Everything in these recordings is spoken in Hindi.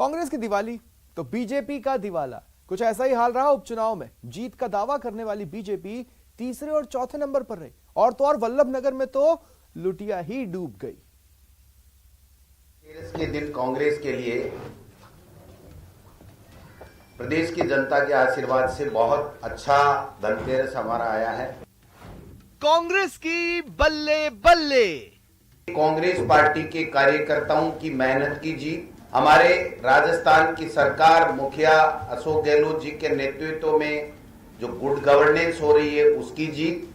कांग्रेस की दिवाली तो बीजेपी का दिवाला। कुछ ऐसा ही हाल रहा उपचुनाव में। जीत का दावा करने वाली बीजेपी तीसरे और चौथे नंबर पर रही, और तो और वल्लभ नगर में तो लुटिया ही डूब गई। धनतेरस के दिन कांग्रेस के लिए प्रदेश की जनता के आशीर्वाद से बहुत अच्छा धनतेरस हमारा आया है। कांग्रेस की बल्ले बल्ले। कांग्रेस पार्टी के कार्यकर्ताओं की मेहनत की जीत, हमारे राजस्थान की सरकार मुखिया अशोक गहलोत जी के नेतृत्व में जो गुड गवर्नेंस हो रही है उसकी जीत,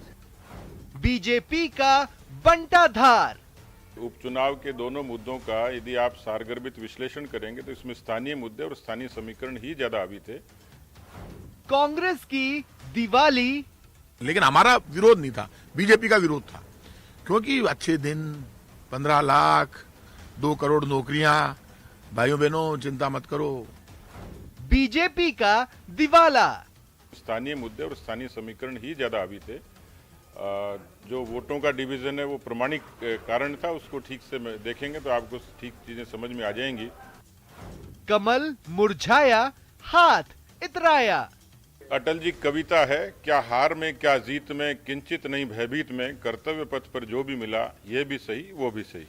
बीजेपी का बंटाधार। उपचुनाव के दोनों मुद्दों का यदि आप सारगर्भित विश्लेषण करेंगे तो इसमें स्थानीय मुद्दे और स्थानीय समीकरण ही ज्यादा हावी थे। कांग्रेस की दिवाली, लेकिन हमारा विरोध नहीं था, बीजेपी का विरोध था, क्योंकि अच्छे दिन, 15 लाख, 2 करोड़ नौकरियां, भाइयों बहनों चिंता मत करो। बीजेपी का दिवाला। स्थानीय मुद्दे और स्थानीय समीकरण ही ज्यादा हावी थे। जो वोटों का डिवीजन है वो प्रमाणिक कारण था, उसको ठीक से देखेंगे तो आपको ठीक चीजें समझ में आ जाएंगी। कमल मुरझाया, हाथ इतराया। अटल जी कविता है, क्या हार में क्या जीत में, किंचित नहीं भयभीत में, कर्तव्य पथ पर जो भी मिला ये भी सही वो भी सही।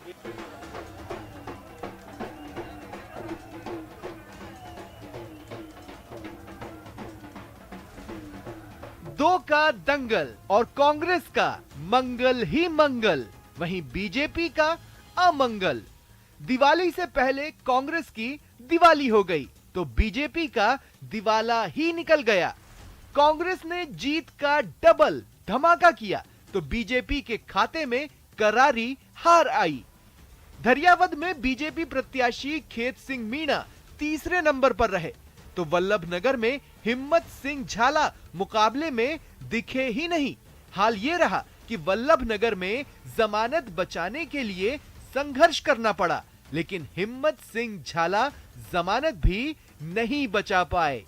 दो का दंगल और कांग्रेस का मंगल ही मंगल, वहीं बीजेपी का अमंगल। दिवाली से पहले कांग्रेस की दिवाली हो गई तो बीजेपी का दिवाला ही निकल गया। कांग्रेस ने जीत का डबल धमाका किया तो बीजेपी के खाते में करारी हार आई। धरियावद में बीजेपी प्रत्याशी खेत सिंह मीणा तीसरे नंबर पर रहे तो वल्लभ नगर में हिम्मत सिंह झाला मुकाबले में दिखे ही नहीं। हाल ये रहा कि वल्लभ नगर में जमानत बचाने के लिए संघर्ष करना पड़ा, लेकिन हिम्मत सिंह झाला जमानत भी नहीं बचा पाए।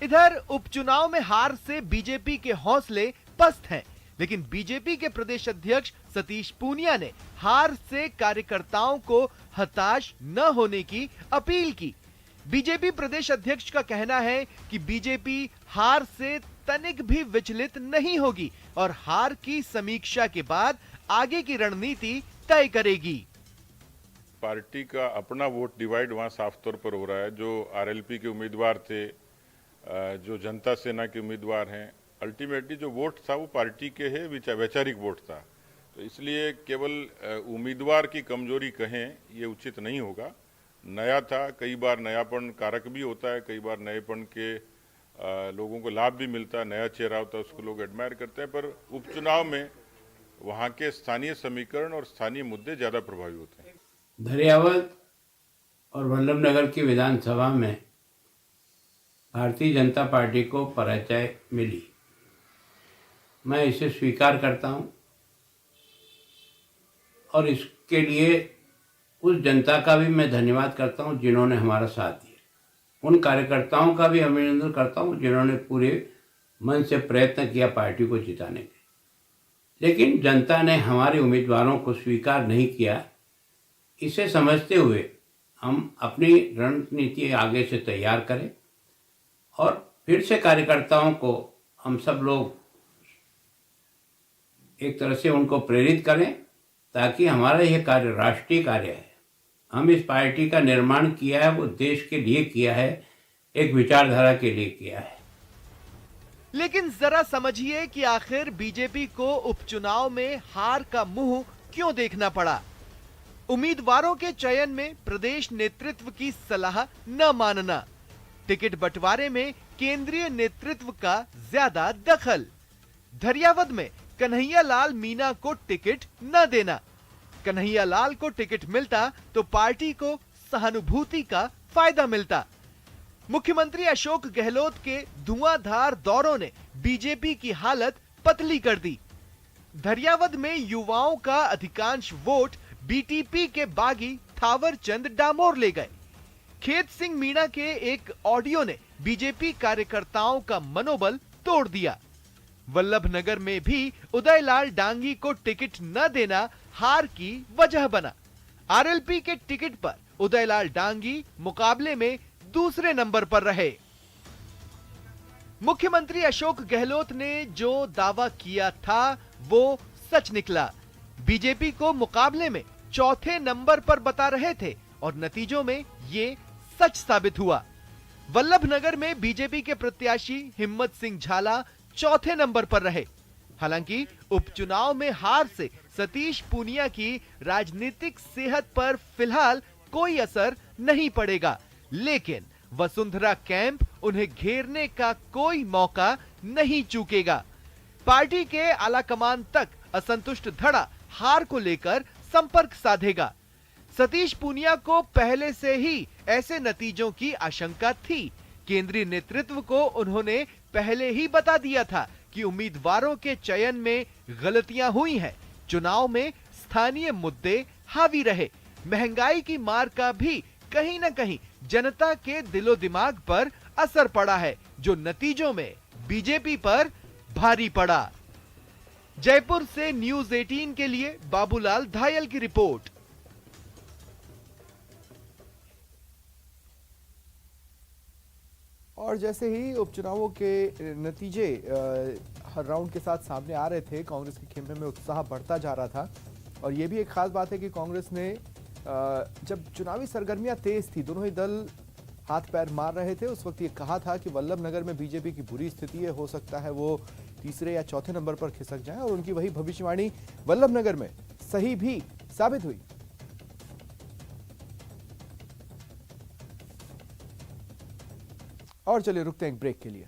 इधर उपचुनाव में हार से बीजेपी के हौसले पस्त हैं, लेकिन बीजेपी के प्रदेश अध्यक्ष सतीश पूनिया ने हार से कार्यकर्ताओं को हताश न होने की अपील की। बीजेपी प्रदेश अध्यक्ष का कहना है कि बीजेपी हार से तनिक भी विचलित नहीं होगी और हार की समीक्षा के बाद आगे की रणनीति तय करेगी। पार्टी का अपना वोट डिवाइड वहां साफ तौर पर हो रहा है। जो आरएलपी के उम्मीदवार थे, जो जनता सेना के उम्मीदवार हैं, अल्टीमेटली जो वोट था वो पार्टी के है, वैचारिक वोट था। तो इसलिए केवल उम्मीदवार की कमजोरी कहें ये उचित नहीं होगा। नया था, कई बार नयापन कारक भी होता है, कई बार नएपन के लोगों को लाभ भी मिलता है, नया चेहरा होता है उसको लोग एडमायर करते हैं। पर उपचुनाव में वहाँ के स्थानीय समीकरण और स्थानीय मुद्दे ज़्यादा प्रभावी होते हैं। धरियावद और वल्लभ नगर की विधानसभा में भारतीय जनता पार्टी को पराजय मिली, मैं इसे स्वीकार करता हूँ और इसके लिए उस जनता का भी मैं धन्यवाद करता हूं जिन्होंने हमारा साथ दिया। उन कार्यकर्ताओं का भी अभिनंदन करता हूं जिन्होंने पूरे मन से प्रयत्न किया पार्टी को जिताने के। लेकिन जनता ने हमारे उम्मीदवारों को स्वीकार नहीं किया। इसे समझते हुए हम अपनी रणनीति आगे से तैयार करें और फिर से कार्यकर्ताओं को हम सब लोग एक तरह से उनको प्रेरित करें, ताकि हमारा यह कार्य राष्ट्रीय कार्य है। हम इस पार्टी का निर्माण किया है वो देश के लिए किया है, एक विचारधारा के लिए किया है। लेकिन जरा समझिए कि आखिर बीजेपी को उपचुनाव में हार का मुंह क्यों देखना पड़ा। उम्मीदवारों के चयन में प्रदेश नेतृत्व की सलाह न मानना, टिकट बंटवारे में केंद्रीय नेतृत्व का ज्यादा दखल, धरियावद में कन्हैया लाल मीणा को टिकट न देना। कन्हैया लाल को टिकट मिलता तो पार्टी को सहानुभूति का फायदा मिलता। मुख्यमंत्री अशोक गहलोत के धुआंधार दौरों ने बीजेपी की हालत पतली कर दी। धरियावद में युवाओं का अधिकांश वोट बीटीपी के बागी थावरचंद डामोर ले गए। खेत सिंह मीणा के एक ऑडियो ने बीजेपी कार्यकर्ताओं का मनोबल तोड़ दिया। वल्लभ नगर में भी उदयलाल डांगी को टिकट न देना हार की वजह बना। आरएलपी के टिकट पर उदयलाल डांगी मुकाबले में दूसरे नंबर पर रहे। मुख्यमंत्री अशोक गहलोत ने जो दावा किया था वो सच निकला। बीजेपी को मुकाबले में चौथे नंबर पर बता रहे थे और नतीजों में ये सच साबित हुआ। वल्लभनगर में बीजेपी के प्रत्याशी हिम्मत सिंह झाला चौथे नंबर पर रहे। हालांकि उपचुनाव में हार से सतीश पूनिया की राजनीतिक सेहत पर फिलहाल कोई असर नहीं पड़ेगा, लेकिन वसुंधरा कैंप उन्हें घेरने का कोई मौका नहीं चूकेगा। पार्टी के आलाकमान तक असंतुष्ट धड़ा हार को लेकर संपर्क साधेगा। सतीश पूनिया को पहले से ही ऐसे नतीजों की आशंका थी। केंद्रीय नेतृत्व को उन्होंने पहले ही बता दिया था कि उम्मीदवारों के चयन में गलतियां हुई हैं। चुनाव में स्थानीय मुद्दे हावी रहे। महंगाई की मार का भी कहीं न कहीं जनता के दिलो दिमाग पर असर पड़ा है, जो नतीजों में बीजेपी पर भारी पड़ा। जयपुर से न्यूज़ 18 के लिए बाबूलाल धायल की रिपोर्ट। और जैसे ही उपचुनावों के नतीजे हर राउंड के साथ सामने आ रहे थे, कांग्रेस के खेमे में उत्साह बढ़ता जा रहा था। और यह भी एक खास बात है कि कांग्रेस ने जब चुनावी सरगर्मियां तेज थी, दोनों ही दल हाथ पैर मार रहे थे, उस वक्त ये कहा था कि वल्लभनगर में बीजेपी की बुरी स्थिति है, हो सकता है वो तीसरे या चौथे नंबर पर खिसक जाए। और उनकी वही भविष्यवाणी वल्लभनगर में सही भी साबित हुई। और चलिए रुकते हैं एक ब्रेक के लिए।